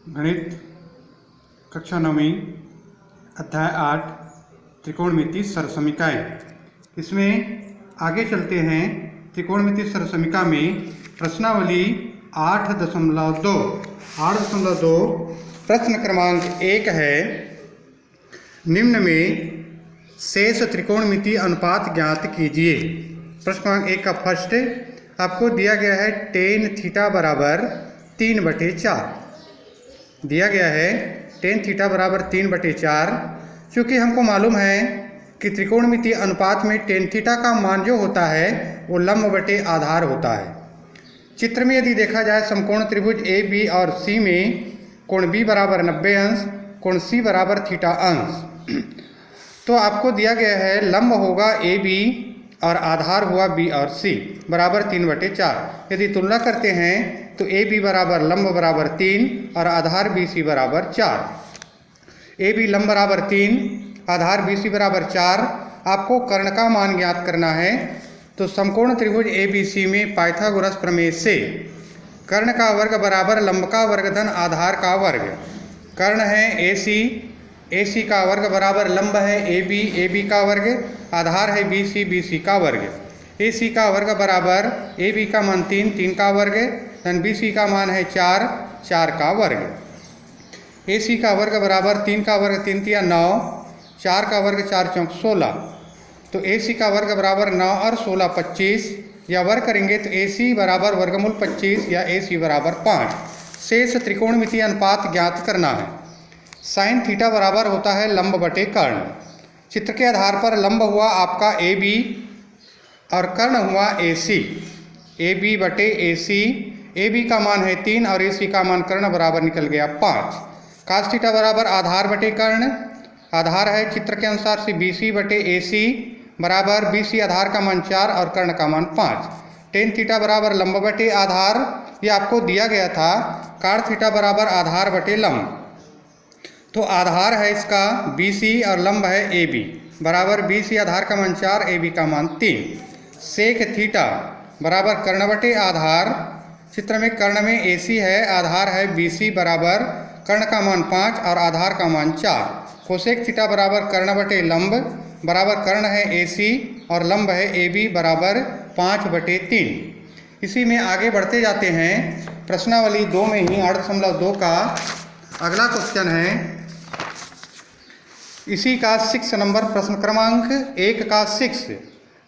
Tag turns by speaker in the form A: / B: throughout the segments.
A: गणित कक्षा 9वीं अध्याय 8 त्रिकोणमिति सरसमीकाएं। इसमें आगे चलते हैं। त्रिकोणमिति सरसमीका में प्रश्नावली 8.2 प्रश्न क्रमांक 1 है। निम्न में शेष त्रिकोणमिति अनुपात ज्ञात कीजिए। प्रश्न क्रमांक 1 का फर्स्ट आपको दिया गया है tan थीटा बराबर 3/4 दिया गया है। tan थीटा बराबर 3/4। चूँकि हमको मालूम है कि त्रिकोणमिति अनुपात में tan थीटा का मान जो होता है वो लंब बटे आधार होता है। चित्र में यदि देखा जाए समकोण त्रिभुज ए बी और सी में कोण बी बराबर 90 अंश, कोण सी बराबर थीटा अंश। तो आपको दिया गया है लंब होगा ए बी और आधार हुआ बी और सी बराबर 3/4। यदि तुलना करते हैं तो ए बी बराबर लंब बराबर 3 और आधार बी सी बराबर 4। ए बी लंब बराबर 3, आधार बी सी बराबर 4। आपको कर्ण का मान ज्ञात करना है। तो समकोण त्रिभुज ए बी सी में पाइथागोरस प्रमेय से कर्ण का वर्ग बराबर लंब का वर्ग धन आधार का वर्ग। कर्ण है ए सी का वर्ग बराबर लंब है ए बी का वर्ग, आधार है बी सी का वर्ग। ए सी का वर्ग बराबर ए बी का मान 3 का वर्ग, धन बी सी का मान है 4 का वर्ग। ए सी का वर्ग बराबर 3 का वर्ग 3 तिया 9, 4 का वर्ग 4 चौक 16। तो ए सी का वर्ग बराबर 9 और 16 25, या वर्ग करेंगे तो ए सी बराबर वर्गमूल 25 या ए सी बराबर 5। शेष त्रिकोणमिति अनुपात ज्ञात करना है। साइन थीटा बराबर होता है लंब बटे कर्ण। चित्र के आधार पर लंब हुआ आपका ए बी और कर्ण हुआ ए सी। ए बी बटे ए सी, ए बी का मान है 3 और ए सी का मान कर्ण बराबर निकल गया 5। कास थीटा बराबर आधार बटे कर्ण। आधार है चित्र के अनुसार से बी सी बटे ए सी बराबर बी सी आधार का मान 4 और कर्ण का मान 5। टेन थीटा बराबर लंब बटे आधार, ये आपको दिया गया था। कार थीटा बराबर आधार बटे लंब। तो आधार है इसका बी सी और लंब है ए बी बराबर बी सी आधार का मान 4, ए बी का मान 3। सेक थीटा बराबर कर्ण बटे आधार। चित्र में कर्ण में ए सी है, आधार है बी सी बराबर कर्ण का मान 5 और आधार का मान 4। कोसेक थीटा बराबर कर्ण बटे लंब बराबर कर्ण है ए सी और लंब है ए बी बराबर 5/3। इसी में आगे बढ़ते जाते हैं। प्रश्नावली 2 में ही 8.2 का अगला क्वेश्चन है। इसी का 6 नंबर प्रश्न क्रमांक 1 का 6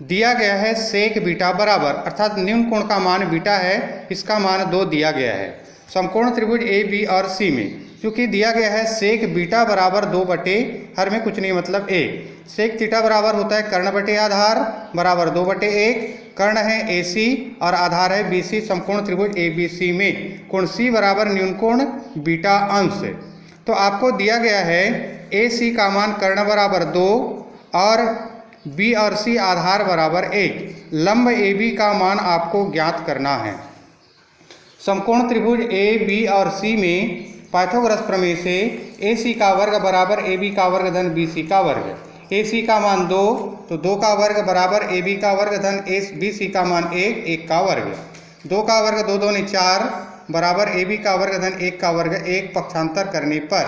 A: दिया गया है सेक बीटा बराबर, अर्थात न्यून कोण का मान बीटा है, इसका मान 2 दिया गया है। समकोण त्रिभुज ए बी और सी में क्योंकि दिया गया है सेक बीटा बराबर 2 बटे हर में कुछ नहीं मतलब 1। सेक थीटा बराबर होता है कर्ण बटे आधार बराबर 2/1। कर्ण है ए सी और आधार है बी सी। समकोण त्रिभुज ए बी सी में कोण सी बराबर न्यून कोण बीटा अंश। तो आपको दिया गया है ए सी का मान कर्ण बराबर 2 और बी और सी आधार बराबर 1। लंब ए बी का मान आपको ज्ञात करना है। समकोण त्रिभुज ए बी और सी में पाइथागोरस प्रमेय से ए सी का वर्ग बराबर ए बी का वर्ग धन बी सी का वर्ग। ए सी का मान 2, तो 2 का वर्ग बराबर ए बी का वर्ग धन बी सी का मान 1 का वर्ग। 2 का वर्ग 2 दूनी 4 बराबर ए बी का वर्ग धन 1 का वर्ग। 1 पक्षांतर करने पर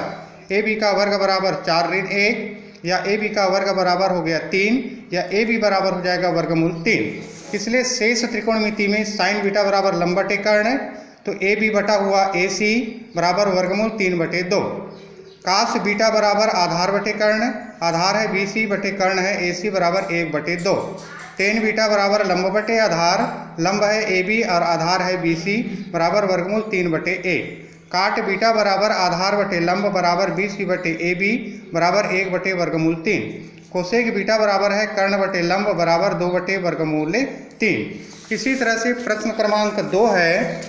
A: ए बी का वर्ग बराबर 4 ऋण 1, या ए बी का वर्ग बराबर हो गया 3, या ए बी बराबर हो जाएगा वर्गमूल 3। इसलिए शेष त्रिकोणमिति में साइन बीटा बराबर लंब बटे कर्ण, तो ए बी बटा हुआ ए सी बराबर वर्गमूल 3/2। कास बीटा बराबर आधार बटे कर्ण। आधार है बी सी बटे कर्ण है ए सी बराबर 1/2। टेन बीटा बराबर लंब बटे आधार, लंब है ए बी और आधार है बी सी बराबर वर्गमूल 3/1। काट बीटा बराबर आधार बटे लंब बराबर बी सी बटे ए बी बराबर 1/वर्गमूल 3। कोसेक बीटा बराबर है कर्ण बटे लंब बराबर 2/वर्गमूल 3। इसी तरह से प्रश्न क्रमांक 2 है।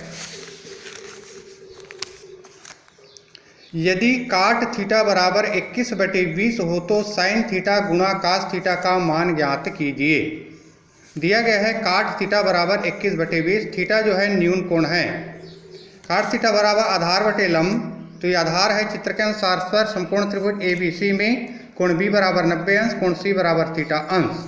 A: यदि काट थीटा बराबर 21/20 हो तो साइन थीटा गुणा कास थीटा का मान ज्ञात कीजिए। दिया गया है काट थीटा बराबर 21/20। थीटा जो है न्यून कोण है। काट थीटा बराबर आधार बटे लंब, तो ये आधार है चित्र के अनुसार पर समकोण त्रिभुज ए बी सी में कोण बी बराबर 90 अंश, कोण सी बराबर थीटा अंश।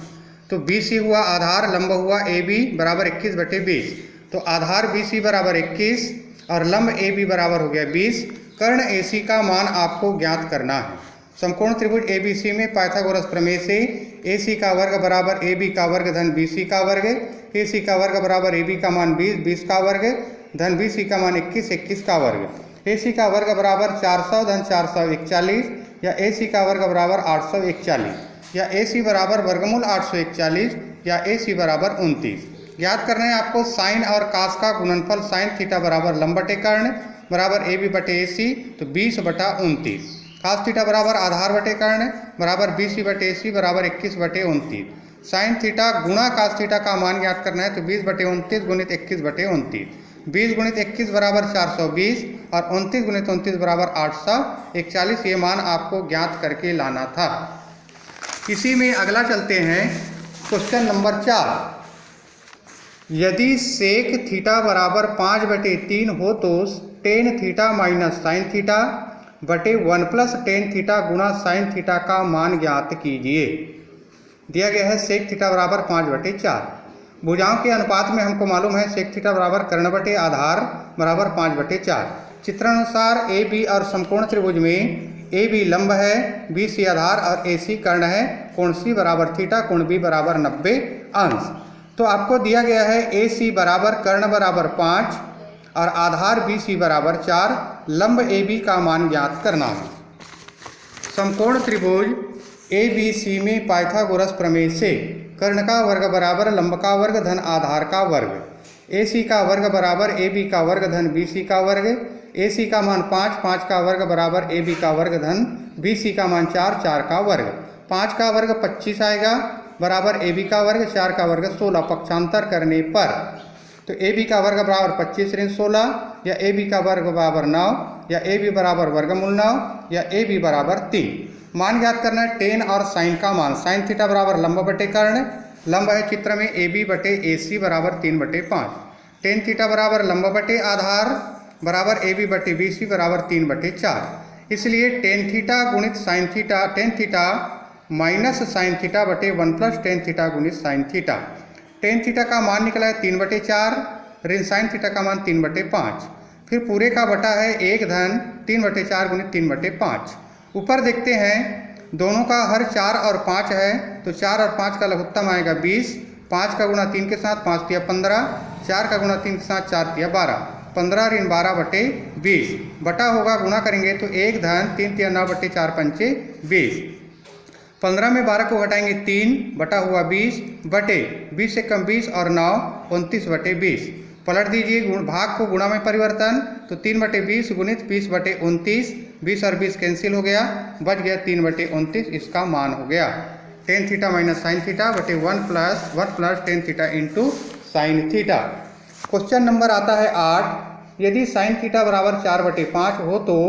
A: तो बी सी हुआ आधार, लंब हुआ ए बी बराबर 21/20। तो आधार बी सी बराबर 21 और लंब ए बी बराबर हो गया 20। कर्ण AC का मान आपको ज्ञात करना है। समकोण त्रिभुज ABC में पाइथागोरस प्रमेय से AC का वर्ग बराबर AB का वर्ग धन BC का वर्ग, AC का वर्ग बराबर AB का मान 20, 20 का वर्ग धन BC का मान 21, 21 का वर्ग, AC का वर्ग बराबर 400 धन 441 या AC का वर्ग बराबर 841 या AC बराबर वर्गमूल 841 या AC बराबर 29। ज्ञात करना है आपको साइन और कास का गुणनफल। साइन थीटा बराबर लंब बटे कर्ण बराबर AB बटे AC तो 20 बटा 29। कास थीटा बराबर आधार बटे कर्ण बराबर BC बटे AC बराबर 21 बटे 29। साइन थीटा गुणा कास थीटा का मान ज्ञात करना है तो 20 बटे 29 गुणित 21 बटे 29। 20 गुणित 21 बराबर 420 और 29 गुणित 29 बराबर 841। ये मान आपको ज्ञात करके लाना था। इसी में अगला चलते हैं क्वेश्चन नंबर 4। यदि सेक थीटा बराबर 5/3 हो तो ten theta minus sine theta बटे 1 प्लस टेन थीटा गुणा साइन थीटा का मान ज्ञात कीजिए। दिया गया है सेक थीटा बराबर 5/4। भुजाओं के अनुपात में हमको मालूम है सेक थीटा बराबर कर्ण बटे आधार बराबर 5/4। चित्रानुसार AB और समकोण त्रिभुज में AB लंब है, BC आधार और AC कर्ण है। कोण C बराबर थीटा, कोण B बराबर 90 अंश। तो आपको दिया गया है AC बराबर कर्ण बराबर 5 और आधार BC बराबर 4, लंब AB का मान ज्ञात करना है। समकोण त्रिभुज ABC में पाइथागोरस प्रमेय से कर्ण का वर्ग बराबर लंब का वर्ग धन आधार का वर्ग, AC का वर्ग बराबर AB का वर्ग धन BC का वर्ग, AC का मान 5, 5 का वर्ग बराबर AB का वर्ग धन BC का मान 4, 4 का वर्ग। 5 का वर्ग 25 आएगा बराबर AB का वर्ग, 4 का वर्ग 16। पक्षांतर करने पर तो AB का वर्ग बराबर 25 ऋण 16 या AB का वर्ग बराबर 9 या AB बराबर वर्गमूल 9 या AB बराबर 3। मान ज्ञात करना है टेन और साइन का मान। साइन थीटा बराबर लंब बटे कर्ण, लंब है चित्र में AB बटे AC बराबर 3/5। टेन थीटा बराबर लंब बटे आधार बराबर AB बटे BC बराबर 3/4। इसलिए टेन थीटा गुणित sine theta, ten theta minus sine theta बटे 1 प्लस टेन थीटा गुणित साइन थीटा। टेन थीटा का मान निकला है 3/4 ऋण साइन थीटा का मान 3/5। फिर पूरे का बटा है 1 धन 3/4 गुणित 3/5। ऊपर देखते हैं दोनों का हर 4 और 5 है तो 4 और 5 का लघुत्तम आएगा 20। 5 का गुणा 3 के साथ 5 तिया 15, 4 का गुणा 3 के साथ 4 तिया 12, 15 ऋण 12 बटे 20। बटा होगा गुणा करेंगे तो 1 धन 3 तिया 9 बटे 4 पंचे 20। 15 में 12 को घटाएंगे 3 बटा हुआ 20 बटे 20 से कम 20 और 9 29 बटे 20। पलट दीजिए भाग को गुणा में परिवर्तन तो 3/20 गुणित 20 बटे 29। 20 और 20 कैंसिल हो गया, बच गया 3/29। इसका मान हो गया ten theta minus sine theta बटे 1 plus tan theta into sine theta. Question number आता है 8। यदि साइन थीटा बराबर 4/5 हो तो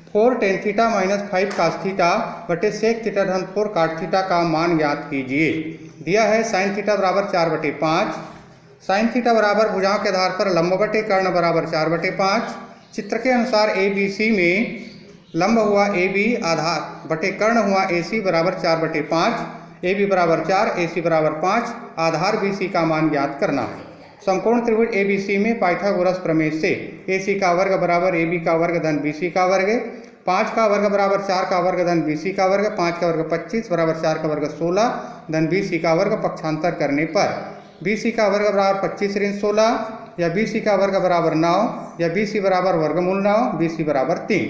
A: 4 tan theta minus 5 cos theta बटे सेक थीटा धन 4 काट थीटा का मान ज्ञात कीजिए। दिया है साइन थीटा बराबर 4/5। साइन थीटा बराबर भुजाओं के आधार पर लंब बटे कर्ण बराबर 4/5। चित्र के अनुसार ABC में लंब हुआ AB, आधार बटे कर्ण हुआ AC बराबर 4/5। AB बराबर 4, AC बराबर 5, आधार BC का मान ज्ञात करना है। समकोण त्रिभुज ABC में पाइथागोरस प्रमेय से AC का वर्ग बराबर AB का वर्ग धन BC का वर्ग, 5 का वर्ग बराबर 4 का वर्ग धन BC का वर्ग, 5 का वर्ग 25 बराबर 4 का वर्ग 16 धन BC का वर्ग। पक्षांतर करने पर BC का वर्ग बराबर 25 ऋण 16 या BC का वर्ग बराबर 9 या BC बराबर वर्गमूल 9, BC बराबर 3।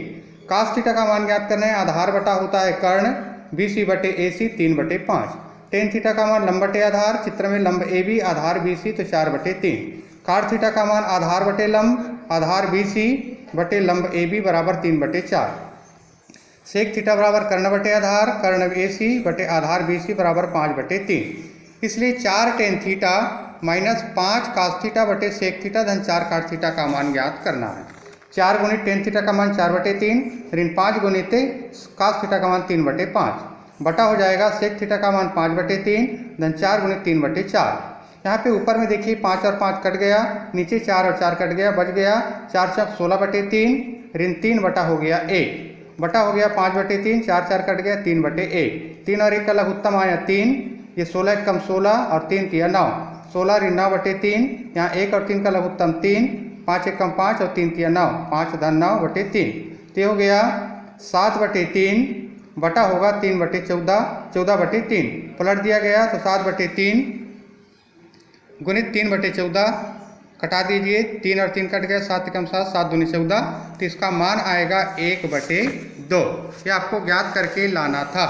A: कास थीटा का मान ज्ञात करना है। आधार बटा होता है कर्ण, BC बटे AC 3/5। टेन थीटा का मान लंब बटे आधार, चित्र में लंब AB आधार BC तो 4/3। काट थीटा का मान आधार बटे लंब आधार BC बटे लंब AB बराबर 3/4। सेक थीटा बराबर कर्ण बटे आधार कर्ण AC बटे आधार BC बराबर 5/3। इसलिए 4 tan theta minus 5 cos theta बटे सेक थीटा धन 4 काट थीटा का मान ज्ञात करना है। 4 गुणित टेन थीटा का मान 4/3 ऋण 5 गुणित कास थीटा का मान 3/5 बटा हो जाएगा सेक थीटा का मान 5/3 धन 4 गुणित 3/4। यहाँ पे ऊपर में देखिए 5 और 5 कट गया, नीचे 4 और 4 कट गया, बच गया 4 4 16/3 ऋण 3 बटा हो गया 1 बटा हो गया 5/3। 4 4 कट गया 3/1। 3 और 1 का लघुत्तम आया 3, ये 16 कम 16 और 3 तिया 9, 16 ऋण 9/3। यहाँ 1 और 3 का लघुत्तम 3, 5 1 कम 5 और 3 तिया 9, 5 धन 9/3। तो ये हो गया 7/3 बटा होगा 3/14, 14/3 पलट दिया गया तो 7/3 गुणित 3/14 कटा दीजिए, 3 और 3 कट गया, 7 कम 7, 7 दूनी 14, तो इसका मान आएगा 1/2। ये आपको ज्ञात करके लाना था।